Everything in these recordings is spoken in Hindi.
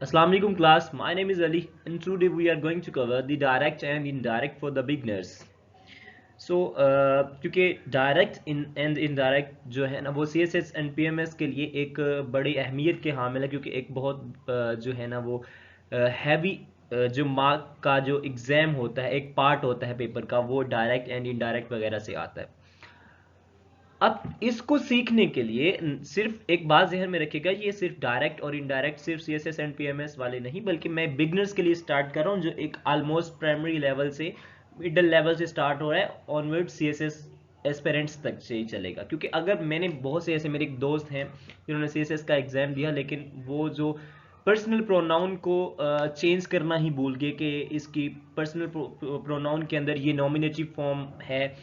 Assalamu alaikum class, my name is Ali and today we are going to cover the direct and indirect for the beginners. क्योंकि डायरेक्ट एंड इनडायरेक्ट जो है ना वो C S S and P M S के लिए एक बड़ी अहमियत के हामिल है, क्योंकि एक बहुत जो है ना वो हैवी जो मार्क का जो एग्ज़ाम होता है, एक पार्ट होता है पेपर का, वो डायरेक्ट एंड इनडायरेक्ट वगैरह से आता है। अब इसको सीखने के लिए सिर्फ एक बात ज़हन में रखिएगा, ये सिर्फ डायरेक्ट और इनडायरेक्ट सिर्फ C S S and P M S वाले नहीं, बल्कि मैं बिगनर्स के लिए स्टार्ट कर रहा हूँ, जो एक ऑलमोस्ट प्राइमरी लेवल से मिडिल लेवल से स्टार्ट हो रहा है, onward C S S aspirants तक से ही चलेगा। क्योंकि अगर मैंने बहुत से ऐसे मेरे एक दोस्त हैं जिन्होंने सी एस एस का एग्ज़ाम दिया, लेकिन वो जो पर्सनल प्रोनाउन को चेंज करना ही भूल गए कि इसकी पर्सनल प्रोनाउन के अंदर ये नॉमिनेटिव फॉर्म है,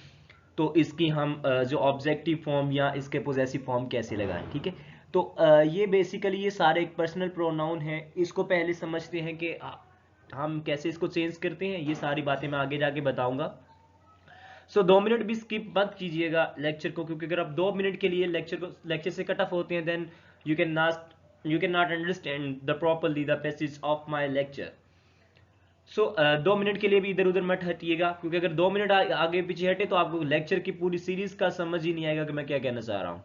तो इसकी हम जो ऑब्जेक्टिव फॉर्म या इसके पोजेसिव फॉर्म कैसे लगाएं। ठीक है, तो ये बेसिकली ये सारे एक पर्सनल प्रोनाउन है, इसको पहले समझते हैं कि हम कैसे इसको चेंज करते हैं। ये सारी बातें मैं आगे जाके बताऊंगा। 2 मिनट भी स्किप मत कीजिएगा लेक्चर को, क्योंकि अगर आप 2 मिनट के लिए लेक्चर से कट ऑफ होते हैं, then you can not understand the properly the passage of my lecture. 2 minute के लिए भी इधर उधर मत हटिएगा, क्योंकि अगर 2 मिनट आगे पीछे हटे तो आपको लेक्चर की पूरी सीरीज का समझ ही नहीं आएगा कि मैं क्या कहना चाह रहा हूं।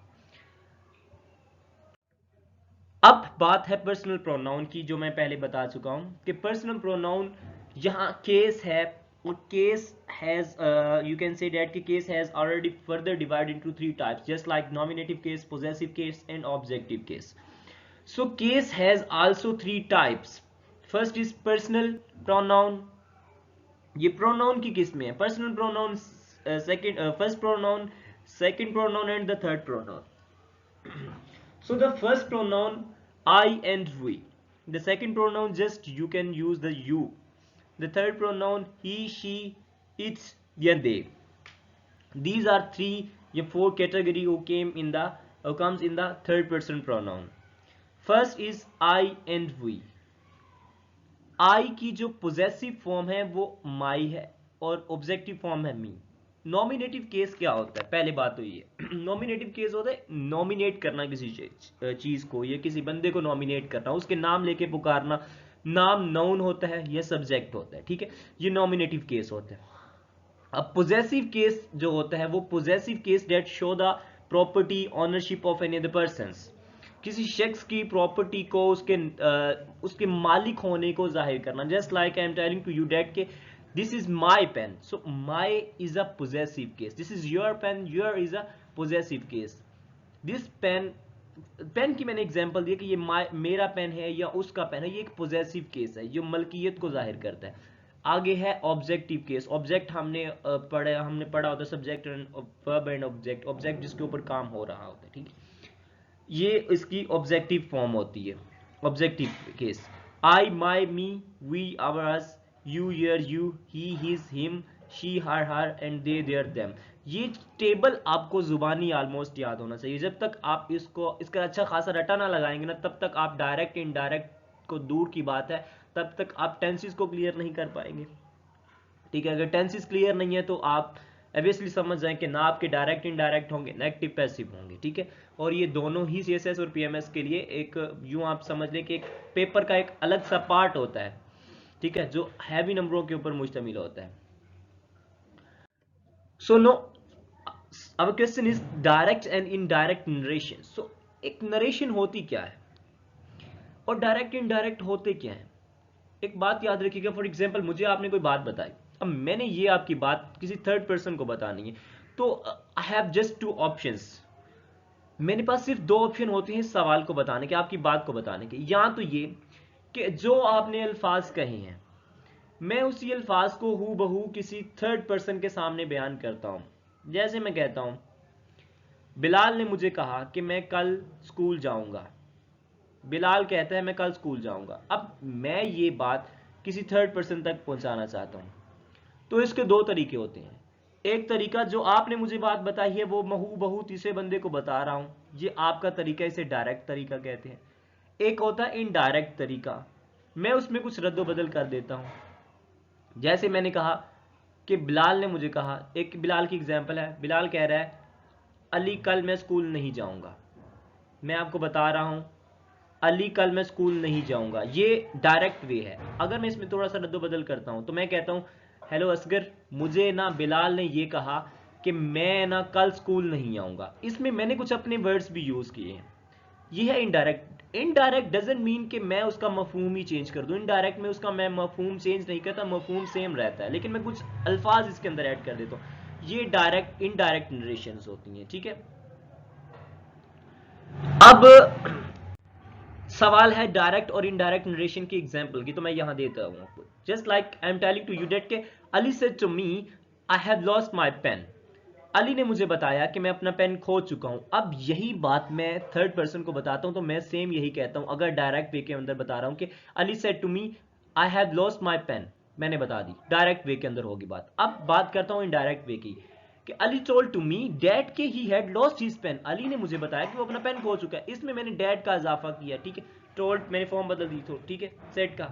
अब बात है पर्सनल प्रोनाउन की, जो मैं पहले बता चुका हूं कि पर्सनल प्रोनाउन यहाँ केस है, case has you can say that कि case has already further divided into 3 types, just like nominative case, possessive case and objective case. So case has also 3 types. First is personal pronoun. ये प्रोनाउन की किस्में हैं, personal pronoun, second first pronoun, second pronoun and the third pronoun. So the first pronoun I and we. The second pronoun just you can use the you. The third pronoun he, she, it, या they. These are 4 category who comes in the third person pronoun. First is I and we. आई की जो पोजेसिव फॉर्म है वो माई है और ऑब्जेक्टिव फॉर्म है मी। नॉमिनेटिव केस क्या होता है? पहले बात तो ये नॉमिनेटिव केस होता है नॉमिनेट करना किसी चीज को, या किसी बंदे को नॉमिनेट करना, उसके नाम लेके पुकारना। नाम नाउन होता है या सब्जेक्ट होता है, ठीक है, ये नॉमिनेटिव केस होता है। अब पोजेसिव केस जो होता है वो possessive case that show the property ownership of any other persons. किसी शख्स की प्रॉपर्टी को उसके मालिक होने को जाहिर करना। Just like I am telling to you that के this is my pen, so my is a possessive case. This is your pen, your is a possessive case. This pen, pen की मैंने एग्जांपल दिया कि ये मेरा पेन है या उसका पेन है, ये एक पोजेसिव केस है जो मलकियत को जाहिर करता है। आगे है ऑब्जेक्टिव केस। ऑब्जेक्ट हमने पढ़ा होता है subject and verb and object, object जिसके ऊपर काम हो रहा होता है, ठीक है, ये इसकी ऑब्जेक्टिव फॉर्म होती है। Objective case I, my, me, we, our, us, you, your, you, he, his, him, she, her and they, their, them. ये टेबल आपको जुबानी ऑलमोस्ट याद होना चाहिए। जब तक आप इसका अच्छा खासा रटा ना लगाएंगे ना, तब तक आप डायरेक्ट इनडायरेक्ट को दूर की बात है, तब तक आप टेंसेस को क्लियर नहीं कर पाएंगे। ठीक है, अगर टेंसेस क्लियर नहीं है तो आप ऑब्वियसली समझ जाएं कि ना आपके डायरेक्ट इनडायरेक्ट होंगे ना एक्टिव पैसिव होंगे। ठीक है, और ये दोनों ही सीएसएस और पीएमएस के लिए एक यूं आप समझ लें कि एक पेपर का एक अलग सा पार्ट होता है, ठीक है, जो हैवी नंबरों के ऊपर मुश्तमिल होता है। So no, our question is direct and indirect narration. सो एक नरेशन होती क्या है और डायरेक्ट इनडायरेक्ट होते क्या है? एक बात याद रखिएगा, फॉर एग्जाम्पल मुझे आपने कोई बात बताई, अब मैंने ये आपकी बात किसी थर्ड पर्सन को बतानी है, तो आई हैव जस्ट 2 ऑप्शंस। मेरे पास सिर्फ 2 ऑप्शन होते हैं सवाल को बताने के, आपकी बात को बताने के। या तो ये कि जो आपने अल्फाज कहे हैं मैं उसी अल्फाज को हू बहू किसी थर्ड पर्सन के सामने बयान करता हूं। जैसे मैं कहता हूं बिलाल ने मुझे कहा कि मैं कल स्कूल जाऊंगा। बिलाल कहता है मैं कल स्कूल जाऊंगा। अब मैं ये बात किसी थर्ड पर्सन तक पहुंचाना चाहता हूं, तो इसके 2 तरीके होते हैं। एक तरीका जो आपने मुझे बात बताई है वो महू बहू तीसरे बंदे को बता रहा हूं, ये आपका तरीका, इसे डायरेक्ट तरीका कहते हैं। एक होता है इनडायरेक्ट तरीका, मैं उसमें कुछ रद्द बदल कर देता हूं। जैसे मैंने कहा कि बिलाल ने मुझे कहा, एक बिलाल की एग्जाम्पल है, बिलाल कह रहा है अली कल मैं स्कूल नहीं जाऊंगा। मैं आपको बता रहा हूं अली कल मैं स्कूल नहीं जाऊंगा, ये डायरेक्ट वे है। अगर मैं इसमें थोड़ा सा रद्दोबदल करता हूं तो मैं कहता हूं हेलो असगर, मुझे ना बिलाल ने ये कहा कि मैं ना कल स्कूल नहीं आऊंगा, इसमें मैंने कुछ अपने वर्ड्स भी यूज किए हैं। ये है इनडायरेक्ट। इनडायरेक्ट डजंट मीन कि मैं उसका मफहूम ही चेंज कर दूं। इनडायरेक्ट में उसका मैं मफहूम चेंज नहीं करता, मफहूम सेम रहता है, लेकिन मैं कुछ अल्फाज इसके अंदर ऐड कर देता हूं। ये डायरेक्ट इनडायरेक्ट नरेशंस होती हैं, ठीक है। अब सवाल है डायरेक्ट और इनडायरेक्ट नरेशन की एग्जांपल की, तो मैं यहां देता हूं आपको। Just like I am telling to you that के Ali said to me I have lost my pen. Ali ने मुझे बताया कि मैं अपना पेन खो चुका हूं। अब यही बात मैं थर्ड पर्सन को बताता हूं तो मैं सेम यही कहता हूं। अगर डायरेक्ट वे के अंदर बता रहा हूं कि Ali said to me I have lost my pen, मैंने बता दी, डायरेक्ट वे के अंदर होगी बात। अब बात करता हूं इनडायरेक्ट वे की कि Ali told to me that के he had lost his pen. Ali ने मुझे बताया कि वो अपना पेन खो चुका है। इसमें मैंने डैड का इजाफा किया, ठीक है। टोल्ड मैंने फॉर्म बदल दी, तो ठीक है, सेड का।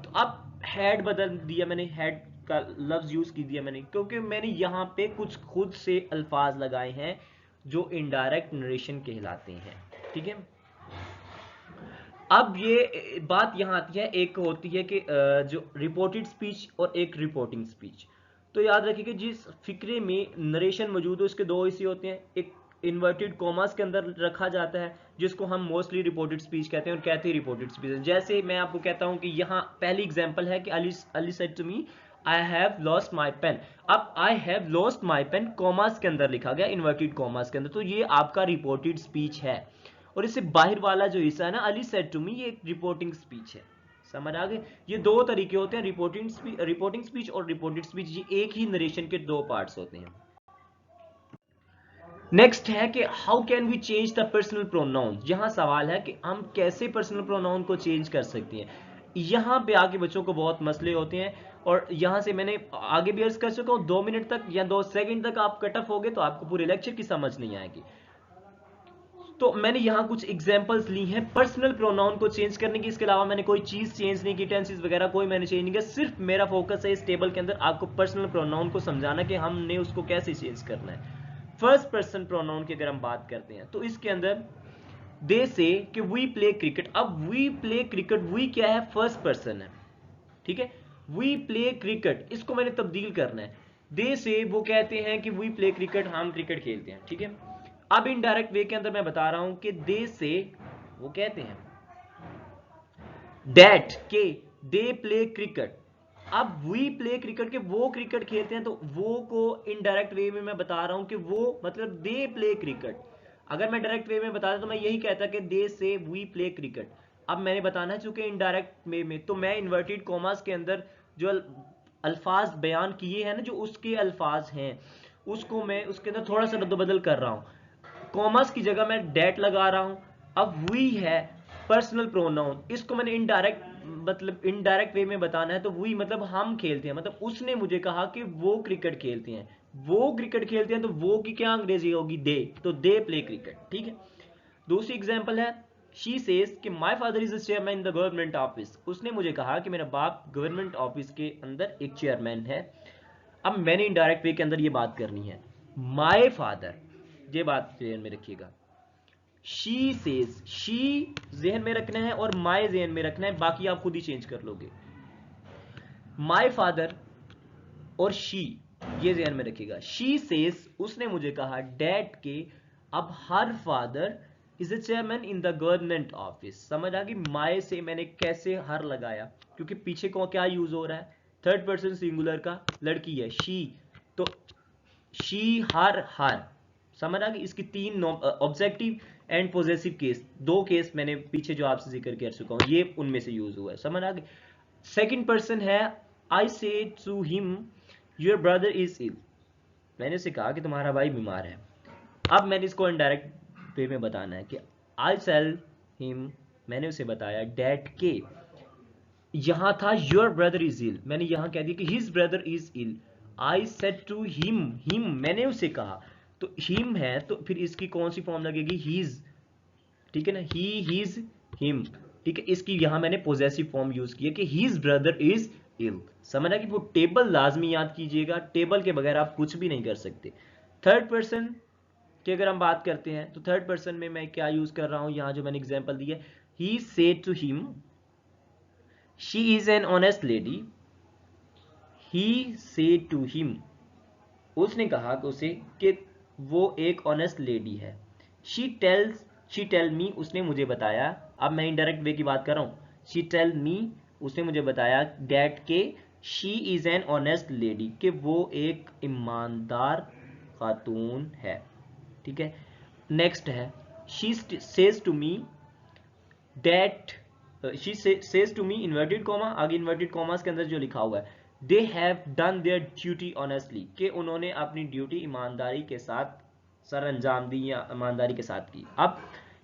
तो अब हैड बदल दिया मैंने, हैड का लफ्ज यूज की दिया मैंने, क्योंकि मैंने यहां पे कुछ खुद से अल्फाज लगाए हैं जो इनडायरेक्ट नरेशन कहलाते हैं, ठीक है। अब ये बात यहां आती है, एक होती है कि जो रिपोर्टेड स्पीच और एक रिपोर्टिंग स्पीच। तो याद रखिए कि जिस फिक्रे में नरेशन मौजूद हो उसके दो हिस्से होते हैं। एक इन्वर्टेड कॉमास के अंदर रखा जाता है जिसको हम मोस्टली रिपोर्टेड स्पीच कहते हैं और कहते हैं रिपोर्टेड स्पीच। जैसे मैं आपको कहता हूं कि यहाँ पहली एग्जांपल है कि Ali said to me I have lost my pen. अब I have lost my pen commas के अंदर लिखा गया, इन्वर्टेड कॉमास के अंदर, तो ये आपका रिपोर्टेड स्पीच है। और इससे बाहर वाला जो हिस्सा है ना, अली सेड टू मी, ये एक रिपोर्टिंग स्पीच है। समझ आ गए? ये दो तरीके होते हैं, रिपोर्टिंग स्पीच और रिपोर्टेड स्पीच। ये एक ही नरेशन के दो पार्ट्स होते हैं। नेक्स्ट है कि how can we change the personal pronoun. यहां सवाल है कि हम कैसे पर्सनल प्रोनाउन को चेंज कर सकते हैं। यहां पे आके बच्चों को बहुत मसले होते हैं, और यहां से मैंने आगे भी अर्ज कर चुका हूं, 2 मिनट तक या 2 सेकंड तक आप कट ऑफ हो गए तो आपको पूरे लेक्चर की समझ नहीं आएगी। तो मैंने यहां कुछ एग्जांपल्स ली हैं पर्सनल प्रोनाउन को चेंज करने की। इसके अलावा मैंने कोई चीज चेंज नहीं की, टेंसेस वगैरह कोई मैंने चेंज नहीं किया। सिर्फ मेरा फोकस है इस टेबल के अंदर आपको पर्सनल प्रोनाउन को समझाना कि हमने उसको कैसे चेंज करना है। फर्स्ट पर्सन प्रोनाउन की अगर हम बात करते हैं तो इसके अंदर दे से कि वी प्ले क्रिकेट। अब वी प्ले क्रिकेट, वी क्या है? फर्स्ट पर्सन है, ठीक है। वी प्ले क्रिकेट, इसको मैंने तब्दील करना है। दे से वो कहते हैं कि वी प्ले क्रिकेट, हम क्रिकेट खेलते हैं, ठीक है। अब इनडायरेक्ट वे के अंदर मैं बता रहा हूं कि दे से वो कहते हैं डैट के दे प्ले क्रिकेट। अब वी प्ले क्रिकेट के वो क्रिकेट खेलते हैं, तो वो को इनडायरेक्ट वे में मैं बता रहा हूं कि वो मतलब दे प्ले क्रिकेट। अगर मैं डायरेक्ट वे में बताता तो मैं यही कहता कि दे से वी प्ले क्रिकेट। अब मैंने बताना है चूंकि इनडायरेक्ट वे में, तो मैं इन्वर्टेड कॉमास के अंदर जो अल्फाज बयान किए हैं ना, जो उसके अल्फाज हैं, उसको मैं उसके अंदर थोड़ा सा रद्दबदल कर रहा हूं। कॉमर्स की जगह मैं डेट लगा रहा हूं। अब वी है पर्सनल प्रोनाउन, इसको मैंने इनडायरेक्ट मतलब इनडायरेक्ट वे में बताना है, तो वी मतलब हम खेलते हैं, मतलब उसने मुझे कहा कि वो क्रिकेट खेलते हैं। वो क्रिकेट खेलते हैं तो वो की क्या अंग्रेजी होगी? दे, तो दे प्ले क्रिकेट, ठीक है। दूसरी एग्जांपल है शी सेज कि my father is a chairman in the government office. उसने मुझे कहा कि मेरा बाप गवर्नमेंट ऑफिस के अंदर एक चेयरमैन है। अब मैंने इनडायरेक्ट वे के अंदर ये बात करनी है, माय फादर, ये बात ध्यान में रखिएगा। शी सेज, शी जहन में रखना है और माय जहन में रखना है, बाकी आप खुद ही चेंज कर लोगे। माय फादर और शी, ये जहन में रखिएगा। शी सेज, उसने मुझे कहा डैड के, अब her father is a chairman in the government office. समझ आ गई? माय से मैंने कैसे हर लगाया, क्योंकि पीछे को क्या यूज हो रहा है? थर्ड पर्सन सिंगुलर का, लड़की है शी, तो शी हर। समझ आ गई? इसकी 3 objective and possessive case, 2 case मैंने पीछे जो आपसे जिक्र कर चुका हूं, ये उनमें से यूज हुआ है। समझ आ गई? सेकंड पर्सन है I say to him your brother is ill. मैंने उसे कहा कि तुम्हारा भाई बीमार है। अब मैंने इसको इनडायरेक्ट वे में बताना है कि आई टेल हिम, मैंने उसे बताया डैड के, यहां था योर ब्रदर इज इल, मैंने यहां कह दिया कि his brother is ill. I said to him मैंने उसे कहा, तो हिम है तो फिर इसकी कौन सी फॉर्म लगेगी? हीज, ठीक है ना, ही हिज हिम, ठीक है। इसकी यहां मैंने पॉजेसिव फॉर्म यूज की है कि हिज ब्रदर इज इल। समझ आ कि वो टेबल लाजमी याद कीजिएगा, टेबल के बगैर आप कुछ भी नहीं कर सकते। थर्ड पर्सन की अगर हम बात करते हैं तो थर्ड पर्सन में मैं क्या यूज कर रहा हूं, यहां जो मैंने एग्जांपल दी है, he said to him she is an honest lady. He said to him, उसने कहा कि उसे कि वो एक ऑनेस्ट लेडी है। शी टेल मी, उसने मुझे बताया, अब मैं इनडायरेक्ट वे की बात कर रहा हूं। शी टेल मी, उसने मुझे बताया, दैट के she is an honest lady, कि वो एक ईमानदार खातून है। ठीक है, नेक्स्ट है she says to me that, she says to me inverted comma, आगे इन्वर्टेड कॉमास के अंदर जो लिखा हुआ है, they have done their duty honestly, कि उन्होंने अपनी ड्यूटी ईमानदारी के साथ सर अंजाम दी या ईमानदारी के साथ की। अब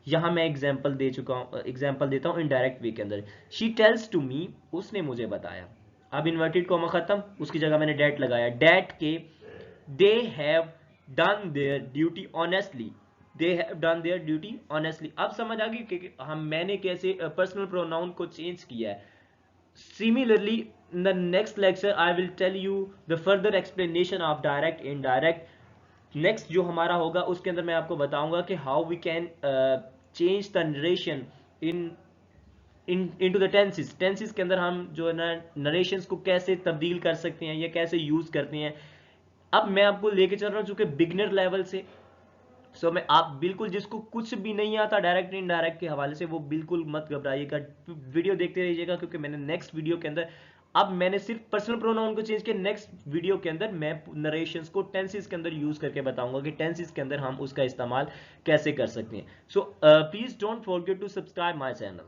यहां मैं एग्जांपल दे चुका हूं, एग्जांपल देता हूं इनडायरेक्ट वे के अंदर। शी टेल्स टू मी, उसने मुझे बताया, अब इन्वर्टेड कॉमा खत्म, उसकी जगह मैंने डेट लगाया, डेट के दे have done their duty honestly, they have done their duty honestly. अब समझ आ गई कि हम मैंने कैसे पर्सनल प्रोनाउन को चेंज किया है। Similarly, in the next lecture, I will tell you the further explanation of direct, indirect. Next जो हमारा होगा उसके अंदर मैं आपको बताऊंगा कि how we can change the narration into the tenses. Tenses के अंदर हम जो है ना narrations को कैसे तब्दील कर सकते हैं या कैसे यूज करते हैं। अब मैं आपको लेके चल रहा हूँ चूंकि बिगनर लेवल से, सो मैं आप बिल्कुल जिसको कुछ भी नहीं आता डायरेक्ट इनडायरेक्ट के हवाले से, वो बिल्कुल मत घबराइएगा, वीडियो देखते रहिएगा, क्योंकि मैंने नेक्स्ट वीडियो के अंदर, अब मैंने सिर्फ पर्सनल प्रोनाउन को चेंज किया, नेक्स्ट वीडियो के अंदर मैं नरेशंस को टेंसेस के अंदर यूज करके बताऊंगा कि टेंसेस के अंदर हम उसका इस्तेमाल कैसे कर सकते हैं। So please don't forget to subscribe my channel.